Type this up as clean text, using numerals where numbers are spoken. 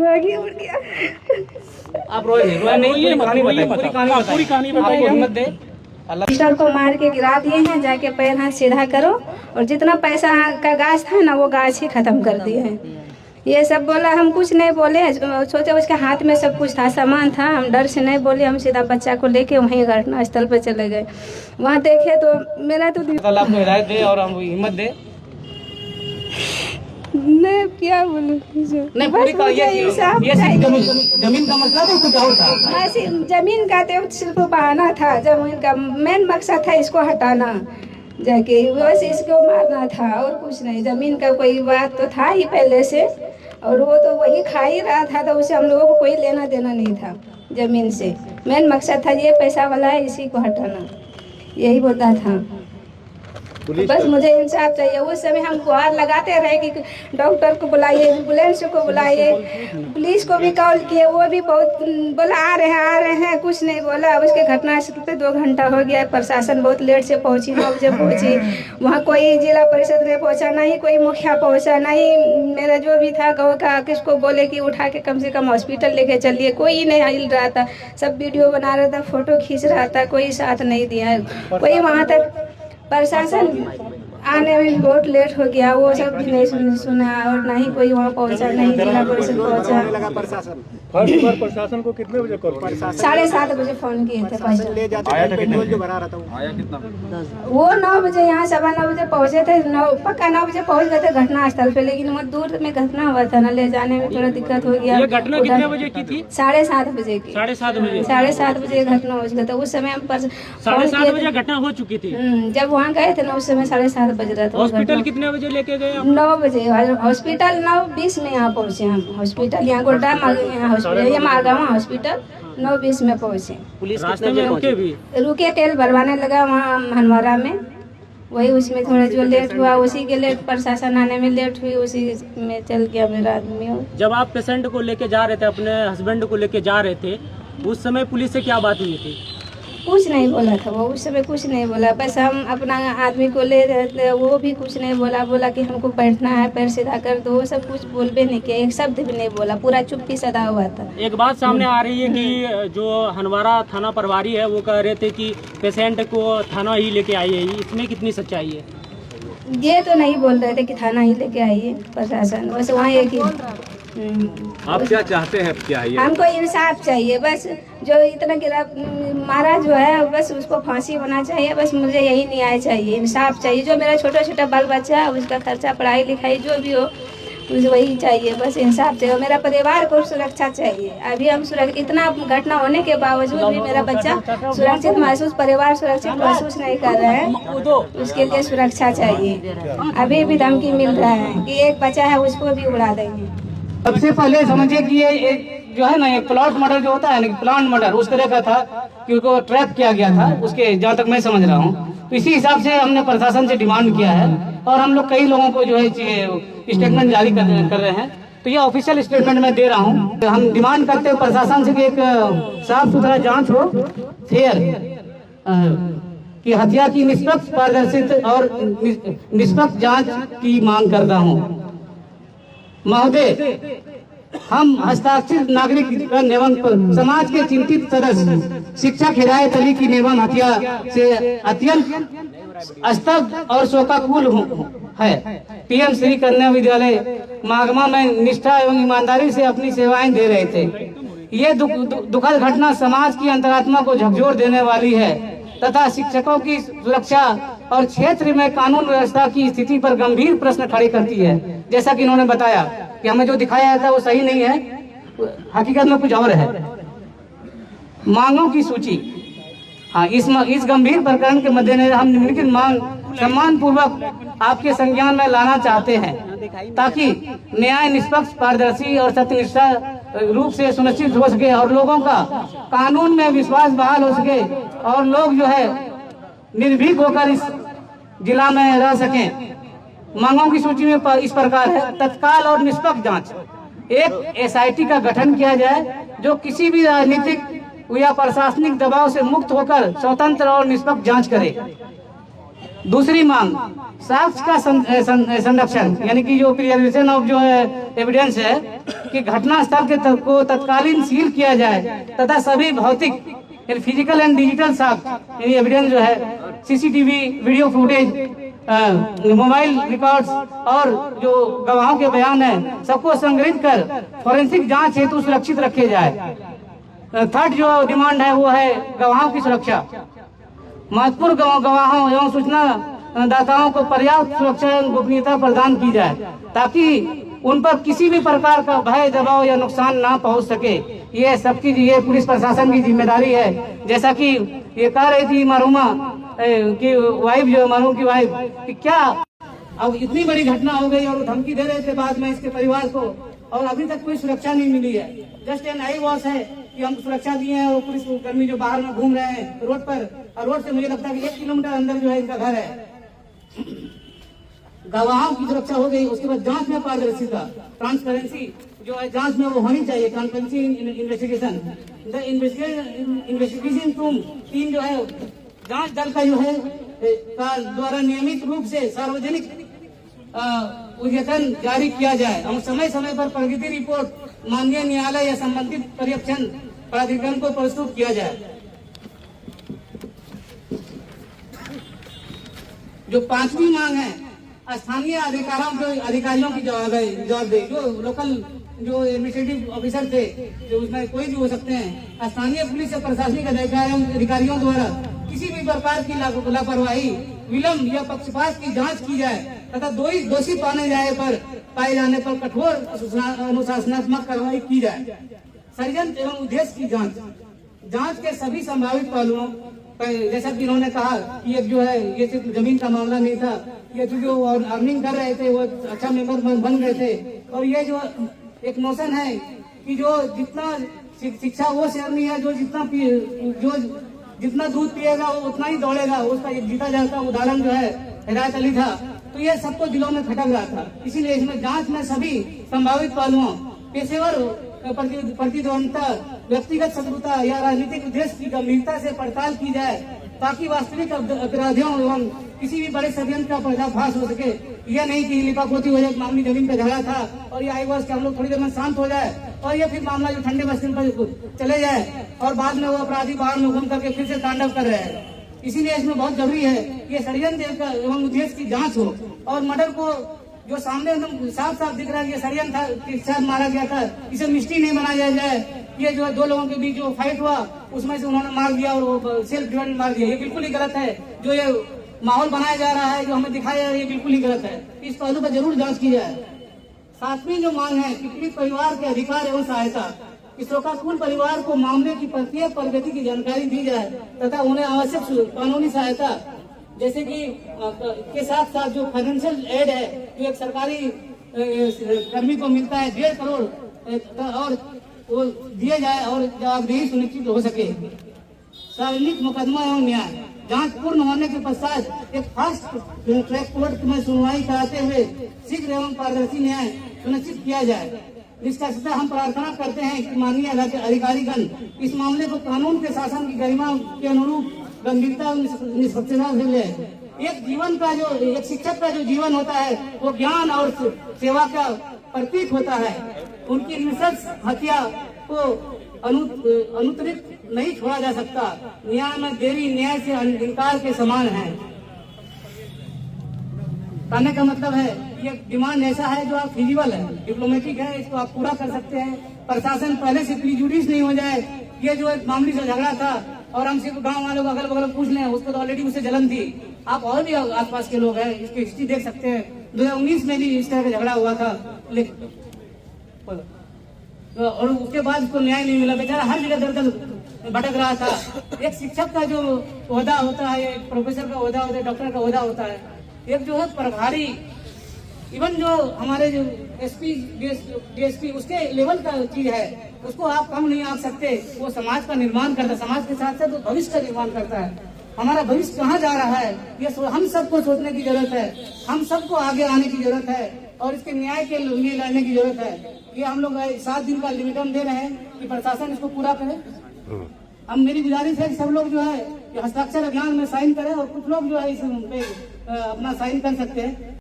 दिमाग ही उड़ गया। आप रोए नहीं, पूरी कहानी बताइए, हिम्मत दे। पिस्टल को मार के गिरा दिए हैं, जाके पैर हाथ सीधा करो, और जितना पैसा का गाछ था ना वो गाछ ही खत्म कर दिए हैं। ये सब बोला, हम कुछ नहीं बोले, सोचे उसके हाथ में सब कुछ था, सामान था, हम डर से नहीं बोले, हम सीधा बच्चा को लेके वहीं घटना स्थल पर चले गए। वहाँ देखे तो मेरा तो अल्लाह आपको हिदायत दे और हम हिम्मत दे। मैं क्या बोलूं, नहीं पूरी जमीन का मसला तो कुछ और था। जमीन का तो सिर्फ बहाना था, जमीन का मेन मकसद था इसको हटाना, जाके बस इसको मारना था और कुछ नहीं। जमीन का कोई बात तो था ही पहले से, और वो तो वही खा ही रहा था, तो उसे हम लोगों को कोई लेना देना नहीं था जमीन से। मेन मकसद था ये पैसा वाला है, इसी को हटाना, यही होता था। बस मुझे इंसाफ चाहिए। उस समय हम गुहार लगाते रहे कि डॉक्टर को बुलाइए, एम्बुलेंस को बुलाइए, पुलिस को भी कॉल किए, वो भी बहुत बोला आ रहे हैं, कुछ नहीं बोला। अब उसके घटनास्थल पे 2 घंटा हो गया। प्रशासन बहुत लेट से पहुंची, 9 बजे पहुंची। वहाँ कोई जिला परिषद नहीं पहुंचा, ना ही कोई मुखिया पहुंचा, ना ही मेरा जो भी था गाँव का, किसको बोले कि उठा के कम से कम हॉस्पिटल लेके चलिए, कोई नहीं हिल रहा था। सब वीडियो बना रहा था, फोटो खींच रहा था, कोई साथ नहीं दिया। कोई वहाँ तक प्रशासन आने में बहुत लेट हो गया, वो सब भी नहीं सुना, और ना ही कोई वहाँ पहुँचा, नहीं जिला परिषद पहुँचा। प्रशासन को कितने बजे कॉल? 7:30 बजे फोन किए थे। वो 9 बजे यहाँ 9:15 बजे पहुँचे थे, पक्का 9 बजे पहुँच गए थे घटना स्थल पे, लेकिन वो दूर में घटना हुआ था ना, ले जाने में थोड़ा दिक्कत हो गया। ये घटना कितने बजे की थी? 7:30 बजे की। 7:30 बजे घटना हो गया था। उस समय हम 7:30 बजे घटना हो चुकी थी। जब वहाँ गए थे ना, उस समय 7:30 बज रहा था। हॉस्पिटल कितने बजे लेके गए? 9 बजे हॉस्पिटल 9:20 में यहाँ पहुँचे हम। हॉस्पिटल यहाँ गोड्डा ये मारगांव हॉस्पिटल 9:20 में पहुँचे। पुलिस रास्ते में रुके तेल भरवाने लगा वहाँ हनवारा में, वही उसमें थोड़ा जो लेट हुआ, उसी के लेट प्रशासन आने में लेट हुई, उसी में चल गया मेरा आदमी। जब आप पेशेंट को लेके जा रहे थे, अपने हस्बैंड को लेके जा रहे थे, उस समय पुलिस से क्या बात हुई थी? कुछ नहीं बोला था वो, उस समय कुछ नहीं बोला। बस हम अपना आदमी को ले रहे थे, वो भी कुछ नहीं बोला। बोला कि हमको बैठना है, पैर सीधा कर दो, सब कुछ बोलबे नहीं किया, एक शब्द भी नहीं बोला, पूरा चुप्पी सदा हुआ था। एक बात सामने आ रही है कि जो हनवारा थाना प्रभारी है वो कह रहे थे कि पेशेंट को थाना ही लेके आइए, इसमें कितनी सच्चाई है? ये तो नहीं बोल रहे थे कि थाना ही लेके आइए प्रशासन, बस वहाँ एक ही। आप क्या चाहते हैं? क्या है? हमको इंसाफ चाहिए, बस जो इतना गिरा मारा जो है, बस उसको फांसी होना चाहिए। बस मुझे यही न्याय चाहिए, इंसाफ चाहिए। जो मेरा छोटा छोटा बाल बच्चा है, उसका खर्चा, पढ़ाई लिखाई जो भी हो, मुझे वही चाहिए। बस इंसाफ चाहिए, मेरा परिवार को सुरक्षा चाहिए। अभी हम इतना घटना होने के बावजूद भी मेरा बच्चा सुरक्षित महसूस, परिवार सुरक्षित महसूस नहीं कर रहे हैं, उसके लिए सुरक्षा चाहिए। अभी भी धमकी मिल रहा है कि एक बच्चा है उसको भी उड़ा देंगे। सबसे पहले समझिए कि ये जो है ना, एक प्लॉट मर्डर जो होता है ना, प्लांट मर्डर उस तरह का था कि उसको ट्रैप किया गया था, उसके जहाँ तक मैं समझ रहा हूँ। तो इसी हिसाब से हमने प्रशासन से डिमांड किया है, और हम लोग कई लोगों को जो है स्टेटमेंट जारी कर रहे हैं। तो ये ऑफिशियल स्टेटमेंट मैं दे रहा हूँ। हम डिमांड करते हैं प्रशासन से कि एक साफ सुथरा जाँच हो, फेयर, कि हत्या की निष्पक्ष, पारदर्शी और निष्पक्ष जाँच की मांग करता हूँ। महोदय, हम हस्ताक्षरित नागरिक एवं समाज के चिंतित सदस्य शिक्षक हिदायत अली की निर्मम हत्या से अत्यंत स्तब्ध और शोकाकुल है। पीएम श्री कन्या विद्यालय मागमा में निष्ठा एवं ईमानदारी से अपनी सेवाएं दे रहे थे। ये दुखद घटना समाज की अंतरात्मा को झकझोर देने वाली है तथा शिक्षकों की सुरक्षा और क्षेत्र में कानून व्यवस्था की स्थिति पर गंभीर प्रश्न खड़े करती है। जैसा कि इन्होंने बताया कि हमें जो दिखाया था वो सही नहीं है, हकीकत में कुछ और है। मांगों की सूची। हाँ, इस गंभीर प्रकरण के मद्देनजर हम निम्नलिखित मांग सम्मान पूर्वक आपके संज्ञान में लाना चाहते हैं, ताकि न्याय निष्पक्ष, पारदर्शी और सत्यनिष्ठा रूप से सुनिश्चित हो सके और लोगों का कानून में विश्वास बहाल हो सके, और लोग जो है निर्भीक होकर इस जिला में रह सकें। मांगों की सूची में इस प्रकार है: तत्काल और निष्पक्ष जांच। एक एसआईटी का गठन किया जाए जो किसी भी राजनीतिक या प्रशासनिक दबाव से मुक्त होकर स्वतंत्र और निष्पक्ष जांच करे। दूसरी मांग, साक्ष्य का संरक्षण, यानी कि जो प्रिजर्वेशन ऑफ जो है एविडेंस है कि घटना स्थल के को तत्कालीन सील किया जाए तथा सभी भौतिक फिजिकल एंड डिजिटल साक्ष्य एविडेंस जो है CCTV, video footage, mobile records और जो गवाहों के बयान है सबको संग्रहित कर फॉरेंसिक जांच हेतु सुरक्षित रखे जाए। थर्ड जो डिमांड है वो है गवाहों की सुरक्षा। महत्वपूर्ण गवाहों एवं सूचना दाताओं को पर्याप्त सुरक्षा एवं गोपनीयता प्रदान की जाए ताकि उन पर किसी भी प्रकार का भय, दबाव या नुकसान ना पहुंच सके। ये सबकी ये पुलिस प्रशासन की जिम्मेदारी है। जैसा कि ये कह रही थी मरहुमा की वाइफ, जो मरहूम की वाइफ, कि क्या अब इतनी बड़ी घटना हो गई और धमकी दे रहे थे बाद में इसके परिवार को, और अभी तक कोई सुरक्षा नहीं मिली है। जस्ट एन आई वॉश है कि हम सुरक्षा दिए हैं और पुलिस कर्मी जो बाहर में घूम रहे हैं रोड पर, और रोड से मुझे लगता है कि 1 किलोमीटर अंदर जो है इनका घर है। गवाहों की सुरक्षा हो गई। उसके बाद जांच में पारदर्शिता, ट्रांसपेरेंसी जो है जांच में वो होनी चाहिए। Transparency investigation, the investigation team जो है जांच दल का जो है का द्वारा नियमित रूप से सार्वजनिक उद्यतन जारी किया जाए और समय समय पर प्रगति रिपोर्ट माननीय न्यायालय या संबंधित पर्यवेक्षण प्राधिकरण को प्रस्तुत किया जाए। जो पांचवी मांग है, स्थानीय अधिकारियों की जवाबदेही, जो लोकल जो एडमिनिस्ट्रेटिव ऑफिसर थे, जो उसमें कोई भी हो सकते हैं, स्थानीय पुलिस या प्रशासनिक अधिकारियों द्वारा किसी भी प्रकार की लापरवाही, विलंब या पक्षपात की जांच की जाए तथा दोषी पाए जाने पर कठोर अनुशासनात्मक कार्रवाई की जाए। षड्यंत्र एवं उद्देश्य की जांच के सभी संभावित पहलुओं, जैसा कि इन्होंने कहा कि एक जो है ये सिर्फ जमीन का मामला नहीं था, ये जो अर्निंग कर रहे थे वो अच्छा मेंबर बन गए थे, और ये जो एक नोशन है कि जो जितना शिक्षा वो शेरनी है, जो जितना दूध पिएगा वो उतना ही दौड़ेगा, उसका एक जीता जाता उदाहरण जो है हिदायत अली था। तो ये सबको दिलों में खटक रहा था। इसीलिए इसमें जांच में सभी संभावित पहलुओं, पेशेवर प्रतिद्वंदता, व्यक्तिगत शत्रुता या राजनीतिक उद्देश्य की गंभीरता से पड़ताल की जाए ताकि वास्तविक अपराधियों एवं किसी भी बड़े षड्यंत्र का पर्दाफाश हो सके। यह नहीं कि लिपापोती हो जाए, मामूली जमीन पे झगड़ा था और ये आई वॉश के हम लोग थोड़ी देर में शांत हो जाए और ये फिर मामला जो ठंडे बस्ती पर चले जाए और बाद में वो अपराधी बाहर में घूम करके फिर से तांडव कर रहे हैं। इसीलिए इसमें बहुत जरूरी है कि षड्यंत्र एवं उद्देश्य की जांच हो और मर्डर को जो सामने एकदम साफ साफ दिख रहा है, ये षड्यंत्र था कि शायद मारा गया था, इसे मिस्ट्री नहीं बनाया जाए। ये जो है दो लोगों के बीच जो फाइट हुआ उसमें से उन्होंने मार दिया और सेल्फ डिफेंस मार दिया, ये बिल्कुल ही गलत है। जो ये माहौल बनाया जा रहा है, जो हमें दिखाया जा रहा है, ये बिल्कुल ही गलत है। इस पहलू पर जरूर जांच की जाए। सातवीं जो मांग है कि पीड़ित परिवार के अधिकार एवं सहायता, इस शोकाकुल परिवार को मामले की प्रत्येक प्रगति की जानकारी दी जाए तथा उन्हें आवश्यक कानूनी सहायता, जैसे कि के साथ साथ जो फाइनेंशियल एड है जो एक सरकारी कर्मी को मिलता है 1.5 करोड़ और वो दिए जाए और जवाबदेही सुनिश्चित हो सके। सार्वजनिक मुकदमा एवं न्याय, जांच पूर्ण होने के पश्चात एक फास्ट ट्रैक कोर्ट में सुनवाई कराते हुए शीघ्र एवं पारदर्शी न्याय सुनिश्चित किया जाए। निष्कर्षतः हम प्रार्थना करते हैं कि माननीय अधिकारीगण इस मामले को कानून के शासन की गरिमा के अनुरूप गंभीरता और निष्पक्षता से ले। एक जीवन का जो एक शिक्षक का जो जीवन होता है वो ज्ञान और सेवा का प्रतीक होता है। उनकी नृशंस हत्या को अनुत्तरित नहीं छोड़ा जा सकता। न्याय में देरी न्याय से इनकार के समान है। कहने का मतलब है ये डिमांड ऐसा है जो आप फिजिबल है, डिप्लोमेटिक है, इसको आप पूरा कर सकते हैं। प्रशासन पहले से प्रीजुडिस नहीं हो जाए। ये जो एक मामूली से झगड़ा था और हम सिर्फ गांव वालों को अगल बगल पूछ लें, उसको तो ऑलरेडी उससे जलन थी। आप और भी आसपास के लोग हैं, इसकी हिस्ट्री देख सकते हैं। 2019 में भी इस तरह का झगड़ा हुआ था और उसके बाद उसको न्याय नहीं मिला। बेचारा हर जगह दर दर भटक रहा था। एक शिक्षक का जो ओहदा होता है, एक प्रोफेसर का ओहदा होता है, डॉक्टर का ओहदा होता है, एक जो है प्रभारी, इवन जो हमारे जो एसपी डीएसपी उसके लेवल का चीज है, उसको आप कम नहीं आंक सकते। वो समाज का निर्माण करता है, समाज के साथ साथ वो भविष्य का निर्माण करता है। हमारा भविष्य कहाँ जा रहा है ये हम सबको सोचने की जरूरत है। हम सबको आगे आने की जरूरत है और इसके न्याय के लिए लड़ने की जरूरत है। ये हम लोग 7 दिन का लिमिटम दे रहे हैं कि प्रशासन इसको पूरा करे। हम मेरी गुजारिश है कि सब लोग जो है हस्ताक्षर अभियान में साइन करें और कुछ लोग जो है इस अपना साइन कर सकते हैं।